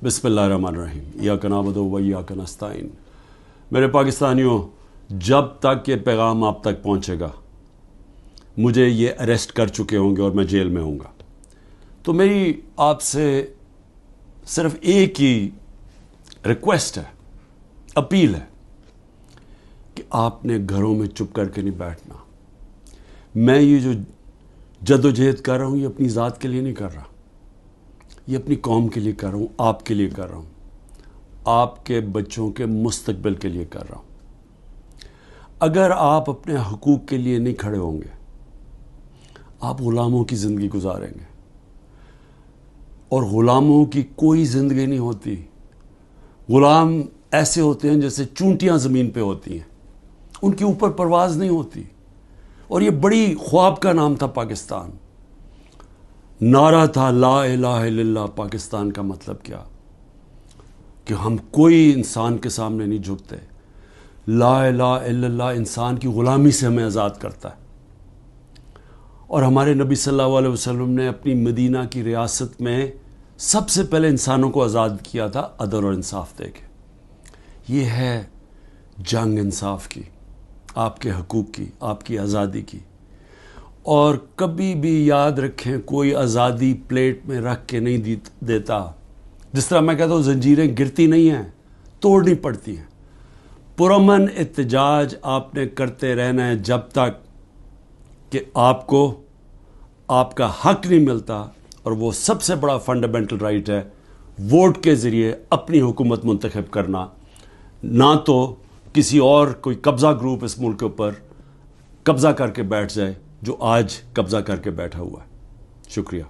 बिस्मिल्लाहिर्रहमानिर्रहीम इय्याका नअबुदु व इय्याका नस्तईन। मेरे पाकिस्तानियों, जब तक ये पैगाम आप तक पहुँचेगा मुझे ये अरेस्ट कर चुके होंगे और मैं जेल में होऊंगा। तो मेरी आपसे सिर्फ एक ही रिक्वेस्ट है, अपील है कि आपने घरों में चुप करके नहीं बैठना। मैं ये जो जद्दोजहद कर रहा हूँ ये अपनी ज़ात के लिए नहीं कर रहा, ये अपनी कौम के लिए कर रहा हूँ, आपके लिए कर रहा हूँ, आपके बच्चों के मुस्तकबिल के लिए कर रहा हूँ। अगर आप अपने हकूक़ के लिए नहीं खड़े होंगे आप ग़ुलामों की ज़िंदगी गुजारेंगे, और ग़ुलामों की कोई ज़िंदगी नहीं होती। ग़ुलाम ऐसे होते हैं जैसे चूंटियाँ ज़मीन पे होती हैं, उनके ऊपर परवाज़ नहीं होती। और ये बड़ी ख्वाब का नाम था पाकिस्तान, नारा था ला इलाहा इल्लल्लाह। पाकिस्तान का मतलब क्या कि हम कोई इंसान के सामने नहीं झुकते। ला इलाहा इल्लल्लाह इंसान की ग़ुलामी से हमें आज़ाद करता है। और हमारे नबी सल्लल्लाहु अलैहि वसल्लम ने अपनी मदीना की रियासत में सबसे पहले इंसानों को आज़ाद किया था अदल और इंसाफ दे के। ये है जंग इंसाफ की, आपके हकूक़ की, आपकी आज़ादी की। और कभी भी याद रखें, कोई आज़ादी प्लेट में रख के नहीं देता। जिस तरह मैं कहता हूँ जंजीरें गिरती नहीं हैं, तोड़नी पड़ती हैं। पुरअमन एहतजाज आपने करते रहना है जब तक कि आपको आपका हक नहीं मिलता। और वो सबसे बड़ा फंडामेंटल राइट है वोट के ज़रिए अपनी हुकूमत मुंतखब करना, ना तो किसी और कोई कब्ज़ा ग्रुप इस मुल्क के ऊपर कब्ज़ा करके बैठ जाए जो आज कब्ज़ा करके बैठा हुआ है। शुक्रिया।